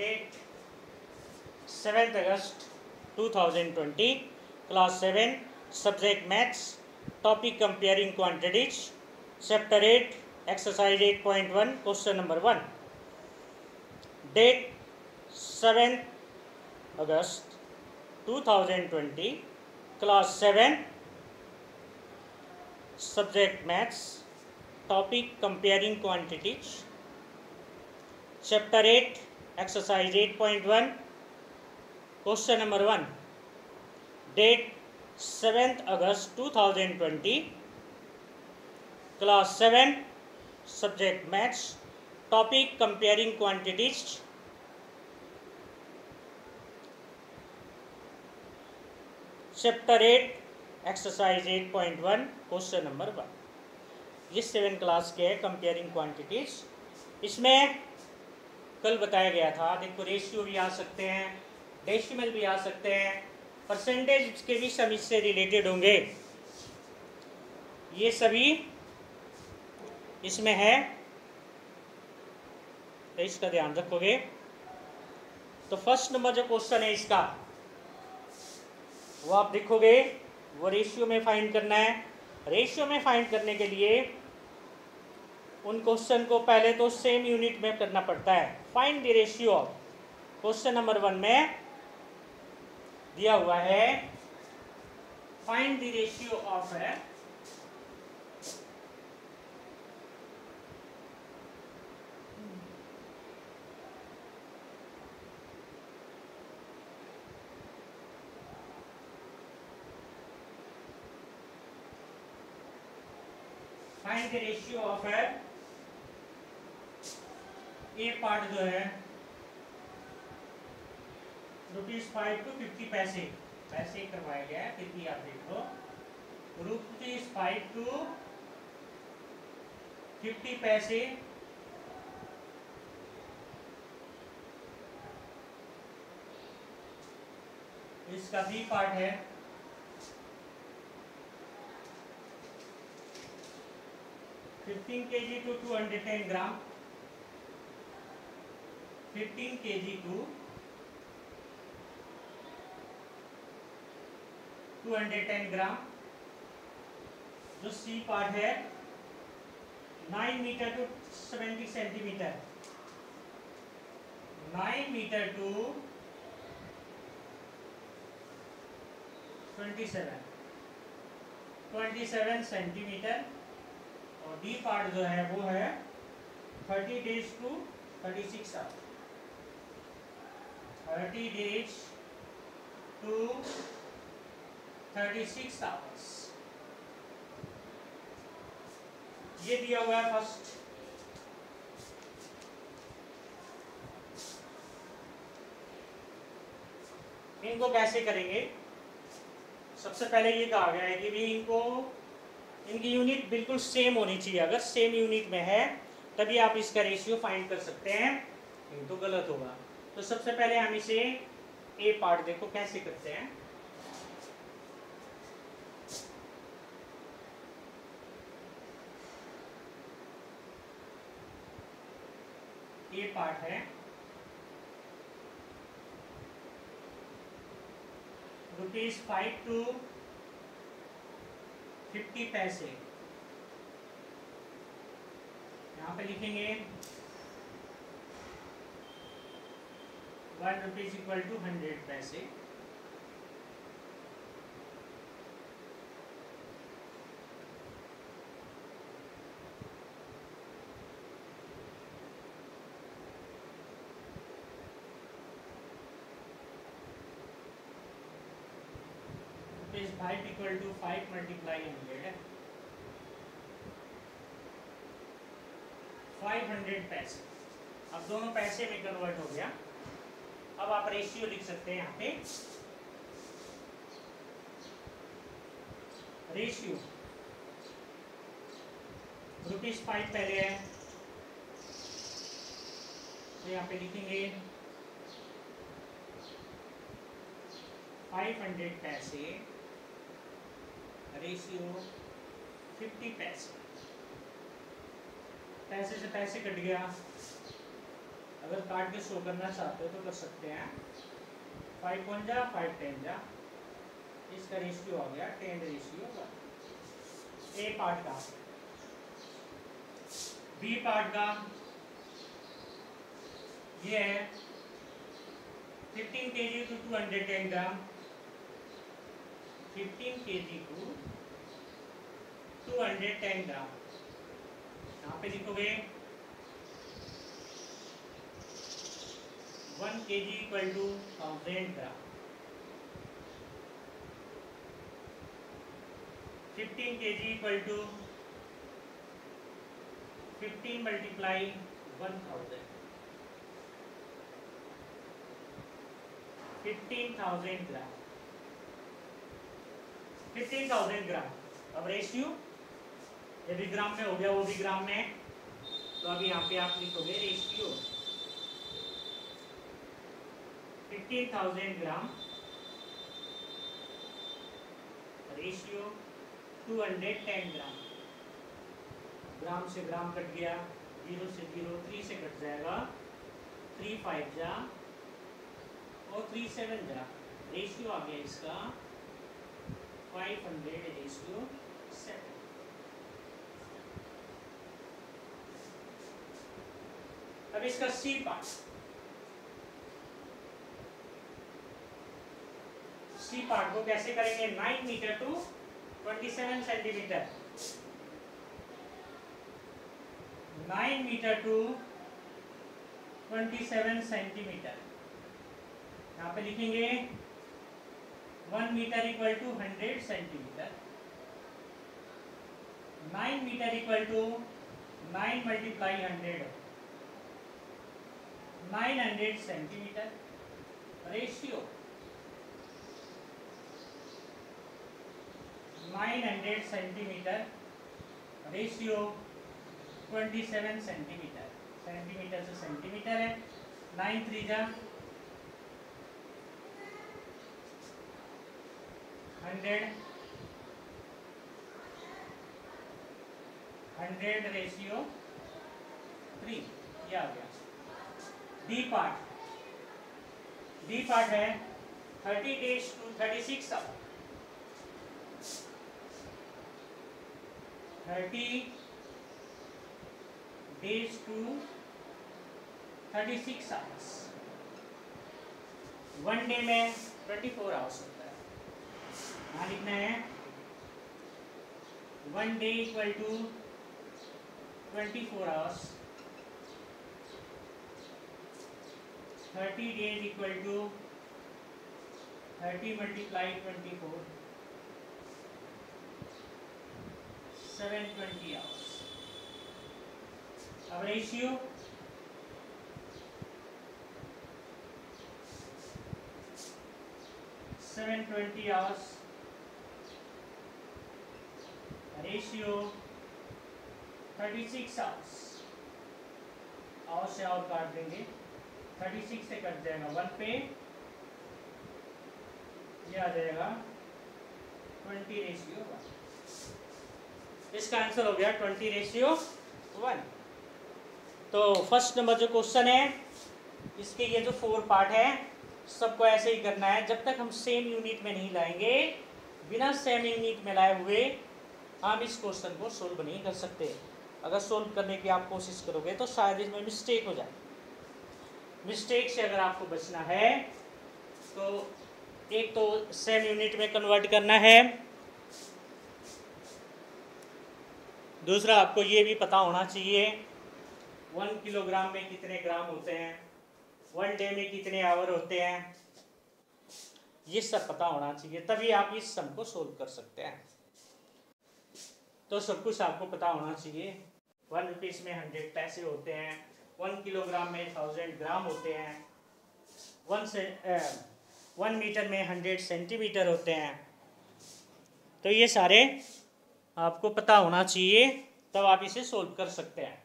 Date 7 अगस्त 2020, class 7, subject maths, topic comparing quantities, chapter 8, exercise 8.1, question number 1। Date 7 अगस्त 2020, class 7, subject maths, topic comparing quantities, chapter 8, exercise 8.1, question number 1। Date 7 अगस्त 2020, class 7, subject maths, topic comparing quantities, chapter 8, exercise 8.1, question number 1। ये 7 class के comparing quantities. इसमें कल बताया गया था, देखो रेशियो भी आ सकते हैं, डेसिमल भी आ सकते हैं, परसेंटेज के भी सम इससे रिलेटेड होंगे। ये सभी इसमें है, तो इसका ध्यान रखोगे। तो फर्स्ट नंबर जो क्वेश्चन है इसका, वो आप देखोगे, वो रेशियो में फाइंड करना है। रेशियो में फाइंड करने के लिए उन क्वेश्चन को पहले तो सेम यूनिट में करना पड़ता है। Find the ratio of, question number 1 में दिया हुआ है, फाइंड द रेशियो ऑफ है फाइंड द रेशियो ऑफ है ए पार्ट जो है ₹5 to 50 पैसे करवाया गया है। फिर भी आप देखो, ₹5 to 50 पैसे इसका बी पार्ट है। (15 kg to 210 gram, 15 kg to 210 ग्राम। जो सी पार्ट है 9 metre to 70 centimetre, 9 metre to 27 centimetre. और डी पार्ट जो है वो है 30 days to 36 hours, 30 days to 36 hours. ये दिया हुआ है फर्स्ट। इनको कैसे करेंगे? सबसे पहले ये कहा गया है कि भी इनकी यूनिट बिल्कुल सेम होनी चाहिए। अगर सेम यूनिट में है तभी आप इसका रेशियो फाइंड कर सकते हैं, नहीं तो गलत होगा। तो सबसे पहले हम इसे ए पार्ट देखो कैसे करते हैं। ए पार्ट है ₹5 to 50 पैसे। यहाँ पे लिखेंगे ₹1 इक्वल टू 100 पैसे। ₹5 इक्वल टू 5 मल्टीप्लाई 100, 500 पैसे। अब दोनों पैसे में कन्वर्ट हो गया। अब आप रेशियो लिख सकते हैं यहाँ पे। रेशियो ₹5 पहले है, तो यहाँ पे लिखेंगे 500 पैसे रेशियो 50 पैसे। पैसे से पैसे कट गया, अगर काट के शो करना चाहते हो तो कर सकते हैं। 5 1 जा 5 10 जा, इसका रेशियो आ गया 10 रेशियो 1। ए पार्ट का। बी पार्ट का ये है 15 kg to 210 gram, 15 kg to 210 gram. यहाँ पे लिखोगे 1 kg equal to 1000 gram. 15 kg equal to 15 multiply 1000, 15,000 gram. 15,000 gram. अब रेशियो ये भी ग्राम में हो गया, वो भी ग्राम में, तो अभी यहाँ पे आप लिखोगे रेशियो 15,000 ग्राम रेशियो 210 ग्राम। ग्राम से ग्राम कट गया, 0 से 0, 3 से कट जाएगा, 3 5 जा और 3 7 जा। रेशियो आ गया इसका 500 रेशियो 7। अब इसका सी पार्ट, सी पार्ट को कैसे करेंगे? 9 metre to 27 centimetre, 9 metre to 27 centimetre. यहाँ पे लिखेंगे 1 metre equal to 100 centimetre, 9 metre equal to 9 multiply 100, 900 centimetre. Ratio 900 centimetre ratio 27 centimetre. Centimetre से सेंटीमीटर है, 9 3 जा 100, 100 रेशियो 3, ये आ गया। डी पार्ट, डी पार्ट है 30 days to 36 hours, 30 days to 36 hours। 1 day में 24 आवर्स होता है। यहाँ लिखना है 1 day equal to 24 hours, 30 days equal to 30 multiply 24, 720 hours. अब ratio 720 hours ratio 36 hours. Hours से और काट देंगे, 36 से कट जाएगा 1 पे, ये आ जाएगा 20 रेशियो 1। इसका आंसर हो गया 20 रेशियो 1। तो फर्स्ट नंबर जो क्वेश्चन है, इसके ये जो 4 पार्ट है सबको ऐसे ही करना है। जब तक हम सेम यूनिट में नहीं लाएंगे, बिना सेम यूनिट में लाए हुए हम इस क्वेश्चन को सोल्व नहीं कर सकते। अगर सोल्व करने की आप कोशिश करोगे तो शायद इसमें मिस्टेक हो जाए। मिस्टेक से अगर आपको बचना है तो एक तो सेम यूनिट में कन्वर्ट करना है, दूसरा आपको ये भी पता होना चाहिए 1 किलोग्राम में कितने ग्राम होते हैं, 1 डे में कितने आवर होते हैं, ये सब पता होना चाहिए, तभी आप इस सम को सोल्व कर सकते हैं। तो सब कुछ आपको पता होना चाहिए। 1 रुपीज़ में 100 पैसे होते हैं, 1 किलोग्राम में 1000 ग्राम होते हैं, 1 मीटर में 100 सेंटीमीटर होते हैं। तो ये सारे आपको पता होना चाहिए, तब आप इसे सोल्व कर सकते हैं।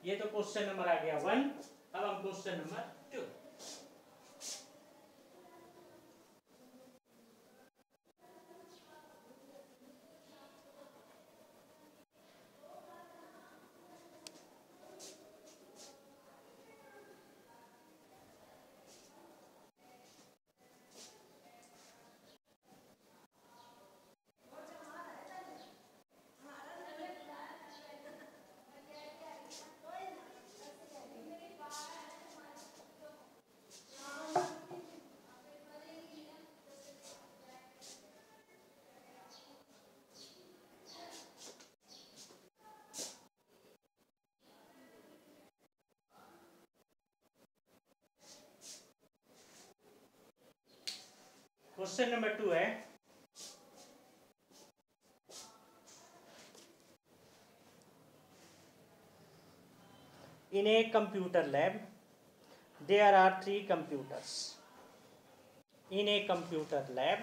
ये तो क्वेश्चन नंबर आ गया 1। अब हम क्वेश्चन नंबर 2। क्वेश्चन नंबर 2 है, in a computer lab there are 3 computers. In a computer lab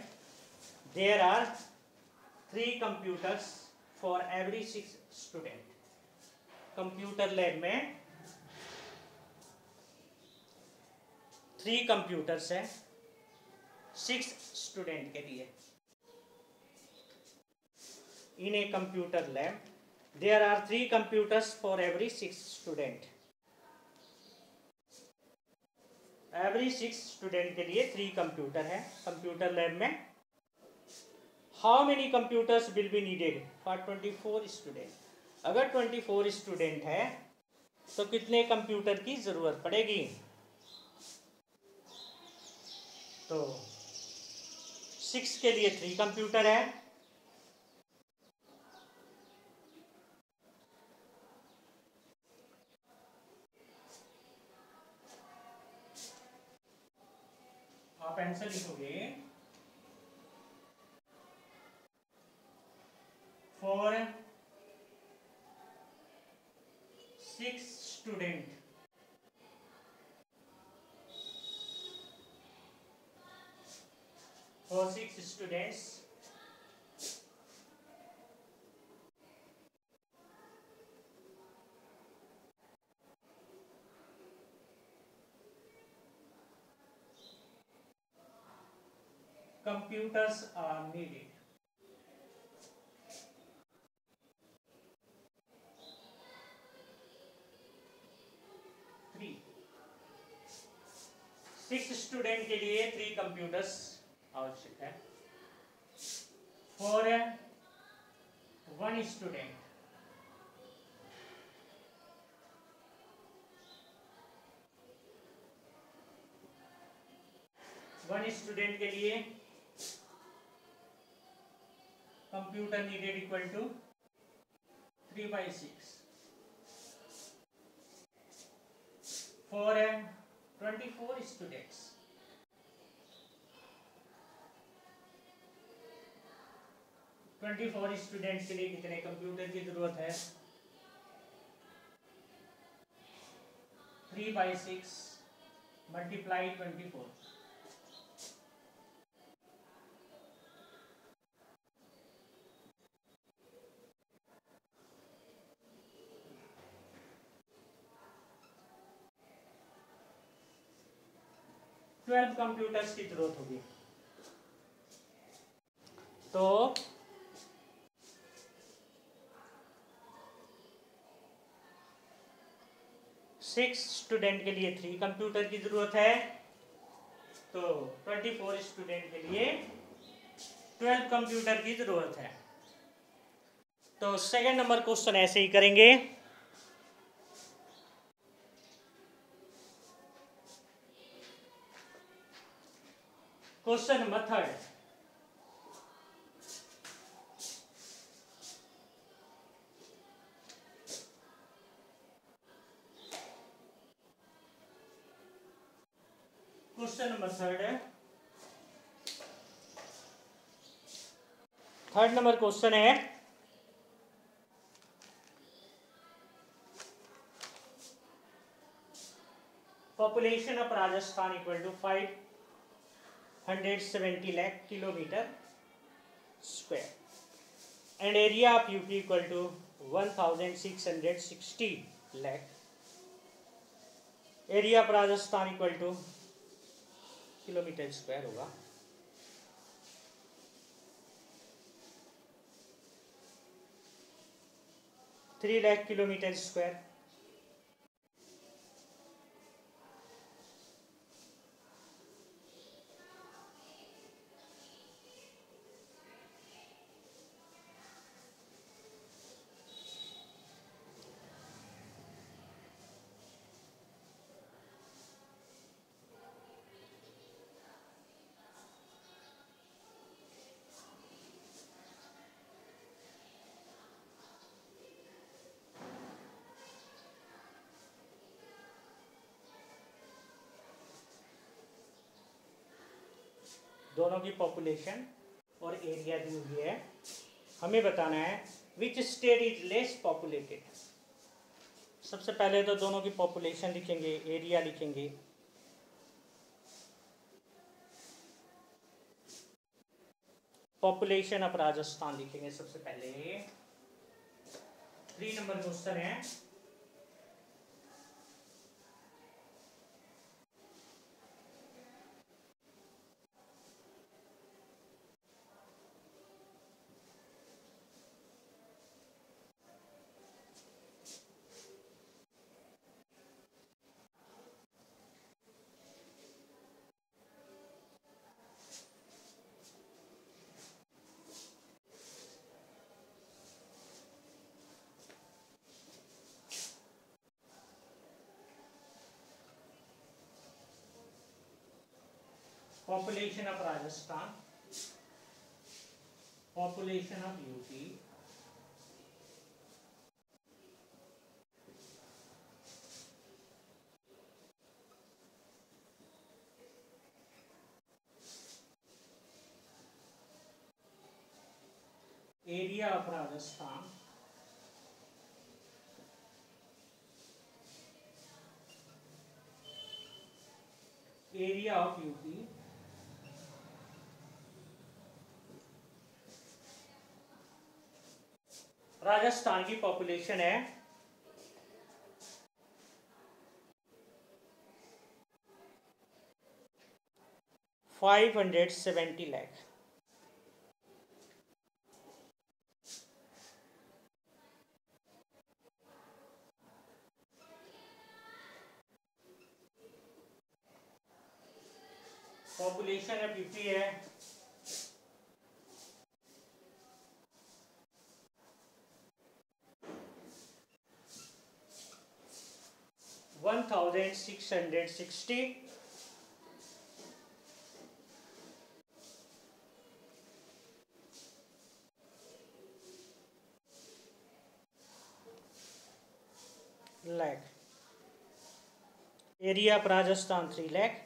there are 3 computers for every 6 student. Computer lab में 3 कंप्यूटर्स हैं 6 स्टूडेंट के लिए. In a computer lab there are 3 computers for every 6 student. Every 6 student के लिए 3 computer है computer lab में. How many computers will be needed for 24 student. अगर 24 student है तो कितने कंप्यूटर की जरूरत पड़ेगी. तो 6 के लिए 3 कंप्यूटर है. आप आंसर लिखोगे for 6 student. For 6 students computers are needed. 3 6 student के लिए 3 कंप्यूटर्स आवश्यक है. फॉर 1 स्टूडेंट 1 स्टूडेंट के लिए computer needed equal to 3/6. For 24 students 24 students के लिए कितने कंप्यूटर की जरूरत है. 3/6 मल्टीप्लाई 24. ट्वेल्व कंप्यूटर्स की जरूरत होगी. तो 6 स्टूडेंट के लिए 3 कंप्यूटर की जरूरत है. तो 24 स्टूडेंट के लिए 12 कंप्यूटर की जरूरत है. तो सेकंड नंबर क्वेश्चन ऐसे ही करेंगे. Question number 3. क्वेश्चन नंबर 3 है. थर्ड नंबर क्वेश्चन है, population of Rajasthan equal to 570 lakh kilometre square and area of UP equal to 1660 lakh. Area of Rajasthan equal to kilometre square होगा. Three lakh kilometre square. दोनों की population और area दी हुई है। हमें बताना है which state is less populated. सबसे पहले तो दोनों की पॉपुलेशन लिखेंगे, एरिया लिखेंगे। पॉपुलेशन ऑफ राजस्थान लिखेंगे सबसे पहले। 3 नंबर क्वेश्चन है, population of Rajasthan, population of UP, area of Rajasthan, area of UP, Rajasthan की पॉपुलेशन है 570 लाख। पॉपुलेशन ऑफ यूपी है 1660, लाख। एरिया ऑफ राजस्थान 3 लाख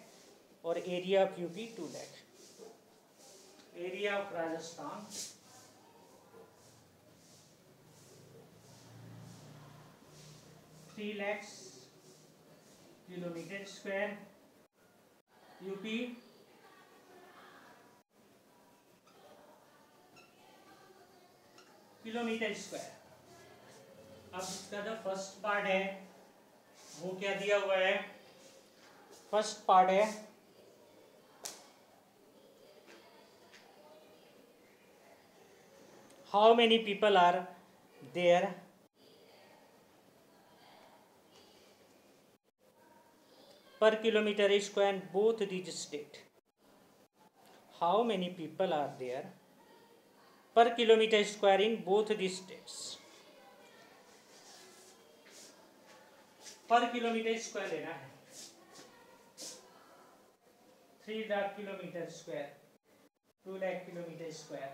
और area of UP 2 lakh. Area of Rajasthan 3 lakh kilometre square, UP kilometre square. अब इसका जो फर्स्ट पार्ट है वो क्या दिया हुआ है? फर्स्ट पार्ट है how many people are there per kilometer square in both these states. How many people are there per kilometer square in both these states? पर किलोमीटर स्क्वायर लेना है। 3 lakh kilometre square, 2 lakh kilometre square.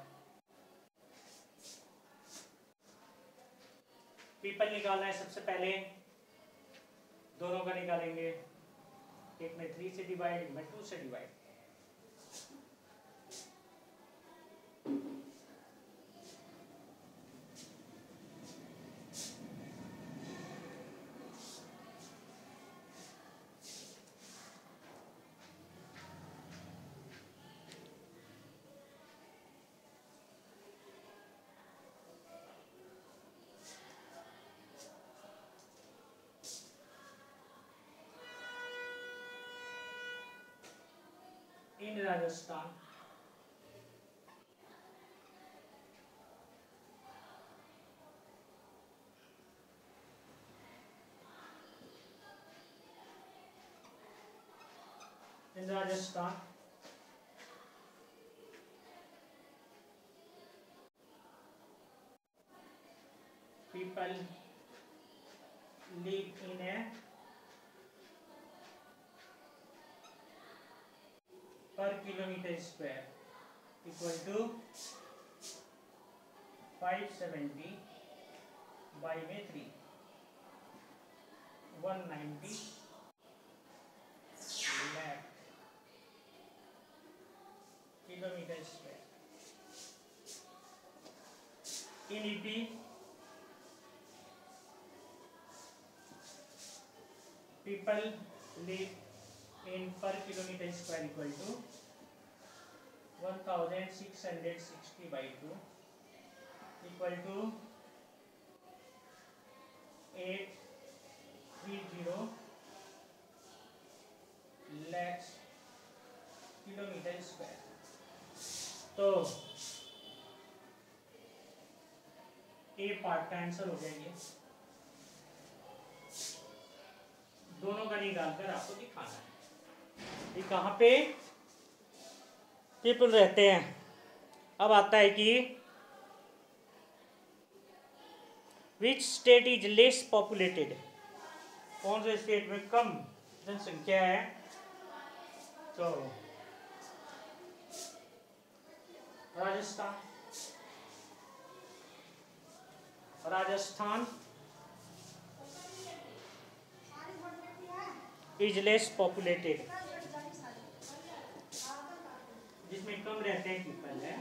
People निकालना है सबसे पहले, दोनों का निकालेंगे। एक में 3 से डिवाइड, एक में 2 से divide. In Rajasthan people live in a per kilometer square equal to 570 by में 3, 190 lakh in EP people live in per kilometer square equal to 1660 by 2 equal to 830 lakhs kilometre square. तो ए पार्ट का answer हो गया ये। दोनों का निकाल कर आपको दिखाना है ये कहाँ पे पीपल रहते हैं। अब आता है कि which state is less populated, कौन से स्टेट में कम जनसंख्या है। तो Rajasthan, Rajasthan is less populated, जिसमें कम रहते हैं पीपल है।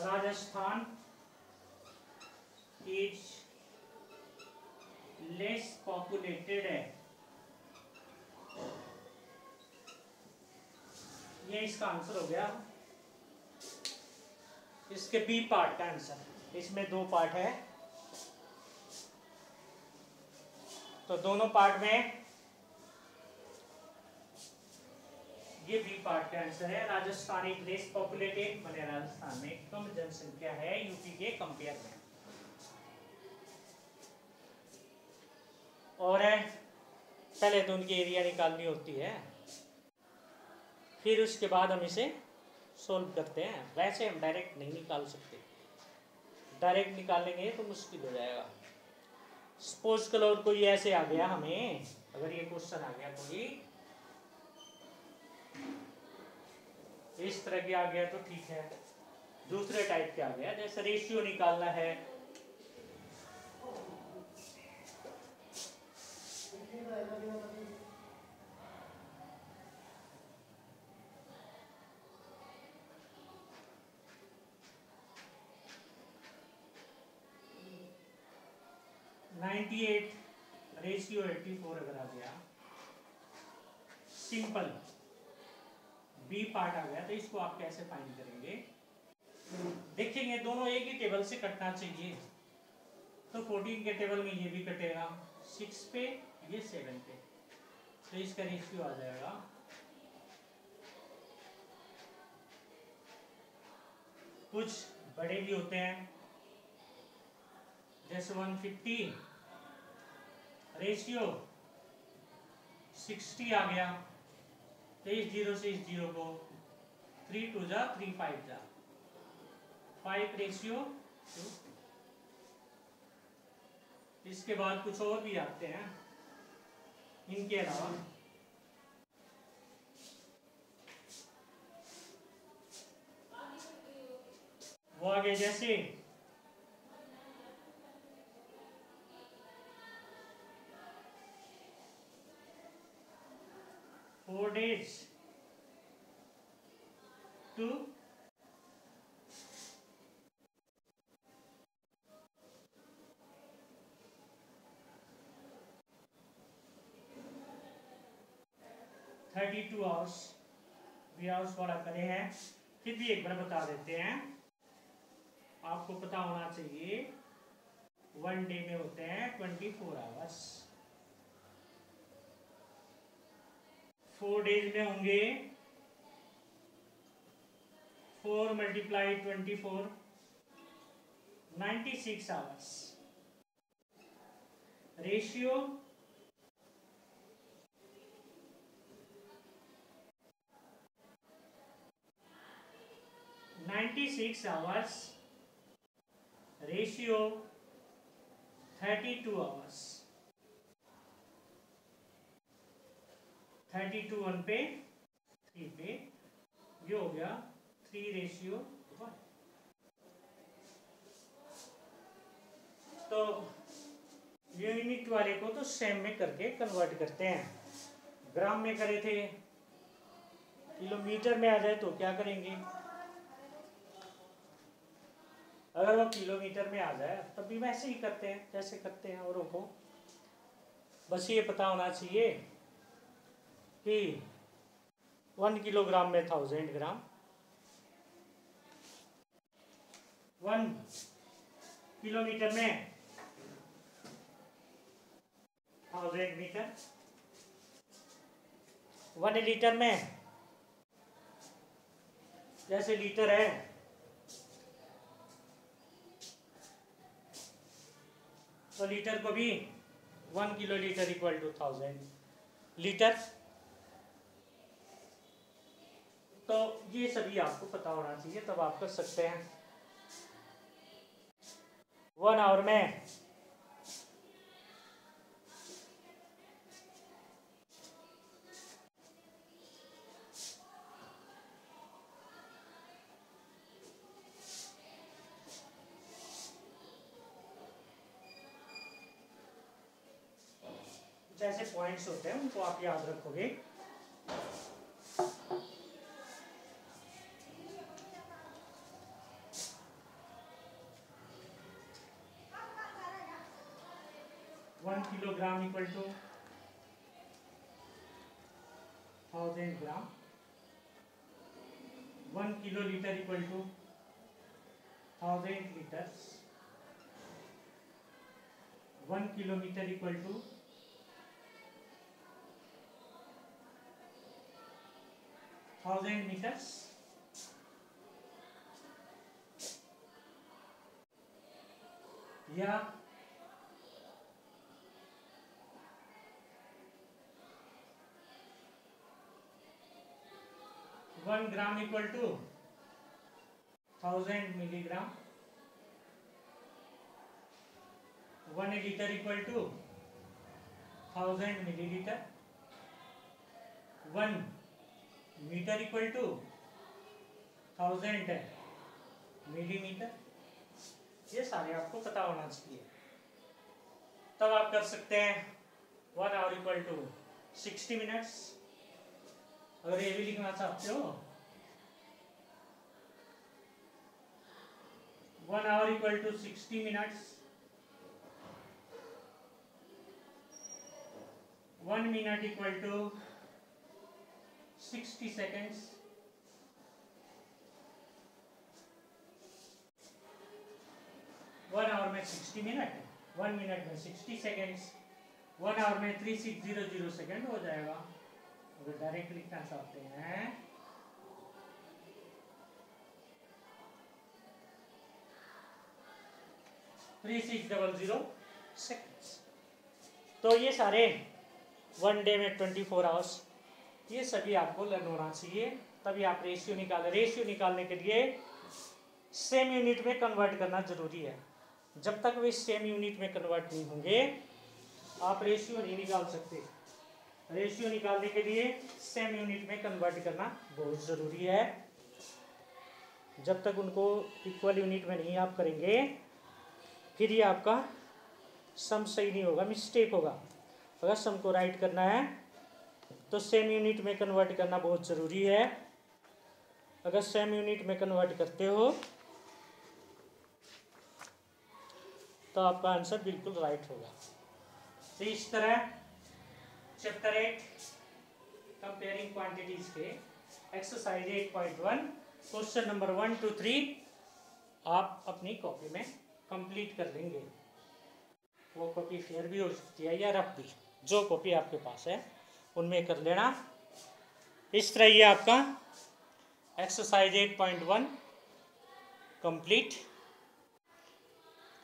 राजस्थान इज लेस पॉपुलेटेड है, ये इसका आंसर हो गया। इसके बी पार्ट का आंसर, इसमें दो पार्ट है तो दोनों पार्ट में ये बी पार्ट का आंसर है। राजस्थान इज लेस पॉपुलेटेड, मैंने राजस्थान में कम जनसंख्या है यूपी के कंपेयर में। और पहले तो उनकी एरिया निकालनी होती है, फिर उसके बाद हम इसे सोल्व करते हैं। वैसे हम डायरेक्ट नहीं निकाल सकते, डायरेक्ट निकालेंगे तो मुश्किल हो जाएगा। सपोज करो कोई ऐसे आ गया, हमें अगर ये क्वेश्चन आ गया कोई इस तरह के आ गया तो ठीक है। दूसरे टाइप के आ गया, जैसे रेशियो निकालना है, रेशियो 84 अगर आ गया, सिंपल बी पार्ट आ गया, तो इसको आप कैसे फाइंड करेंगे देखेंगे। दोनों एक ही टेबल से कटना चाहिए, तो 14 के टेबल में ये भी कटेगा, 6 पे ये 7 पे, तो इसका रेशियो आ जाएगा कुछ बड़े भी होते हैं, जैसे 150 रेशियो 60 आ गया, तो इस जीरो से इस जीरो को 3 2 जा 3 5 जा 5 रेशियो 2। इसके बाद कुछ और भी आते हैं इनके अलावा, वो आगे जैसे 4 days to 32 आवर्स भी आवर्स वाला करे हैं। फिर भी एक बार बता देते हैं, आपको पता होना चाहिए 1 डे में होते हैं 24 आवर्स, 4 डेज में होंगे 4 multiply 24 96 hours. Ratio 96 hours, ratio 32 hours, 32 1 पे 3 पे, ये हो गया 3 रेशियो 1। तो यूनिट वाले को तो सेम में करके कन्वर्ट करते हैं। ग्राम में करे थे, किलोमीटर में आ जाए तो क्या करेंगे? अगर वो किलोमीटर में आ जाए तब भी वैसे ही करते हैं जैसे करते हैं औरों को। बस ये पता होना चाहिए कि 1 किलोग्राम में 1000 ग्राम, 1 किलोमीटर में 1000 मीटर, 1 लीटर में, जैसे लीटर है तो लीटर को भी 1 kilo litre equal to 1000 litre. तो ये सभी आपको पता होना चाहिए, तब आप कर सकते हैं। 1 आवर में जैसे पॉइंट्स होते हैं उनको आप याद रखोगे। One kilogram equal to 1000 gram, 1 kilo litre equal to 1000 litres, 1 kilometre equal to 1000 metres. या 1 gram equal to 1000 milligram, 1 litre equal to 1000 millilitre, 1 metre equal to 1000 millimetre. ये सारे आपको पता होना चाहिए, तब आप कर सकते हैं। 1 आवर इक्वल टू 60 मिनट्स। अगर ये भी लिखना चाहते हो 1 hour equal to 60 minutes, 1 minute equal to 60 seconds, 1 hour में 60 मिनट, 1 मिनट में 60 सेकेंड्स, 1 आवर में 3600 सेकेंड हो जाएगा। अगर डायरेक्ट लिखना चाहते हैं 3600 सेकेंड्स। तो ये सारे 1 डे में 24 आवर्स, ये सभी आपको लर्न होना चाहिए, तभी आप रेशियो निकालें। रेशियो निकालने के लिए सेम यूनिट में कन्वर्ट करना जरूरी है। जब तक वे सेम यूनिट में कन्वर्ट नहीं होंगे आप रेशियो नहीं निकाल सकते। रेशियो निकालने के लिए सेम यूनिट में कन्वर्ट करना बहुत ज़रूरी है। जब तक उनको इक्वल यूनिट में नहीं आप करेंगे फिर ये आपका सम सही नहीं होगा, मिस्टेक होगा। अगर सम को राइट करना है तो सेम यूनिट में कन्वर्ट करना बहुत ज़रूरी है। अगर सेम यूनिट में कन्वर्ट करते हो तो आपका आंसर बिल्कुल राइट होगा। तो इस तरह चैप्टर 8 कंपेयरिंग क्वांटिटीज के एक्सरसाइज 8.1 क्वेश्चन नंबर 1 to 3 आप अपनी कॉपी में कंप्लीट कर लेंगे। वो कॉपी फेयर भी हो सकती है या रफ भी, जो कॉपी आपके पास है उनमें कर लेना। इस तरह ये आपका एक्सरसाइज 8.1 कंप्लीट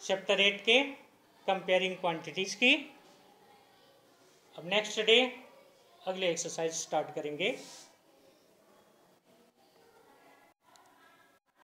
चैप्टर 8 के कंपेयरिंग क्वांटिटीज़ की। अब नेक्स्ट डे अगले एक्सरसाइज स्टार्ट करेंगे।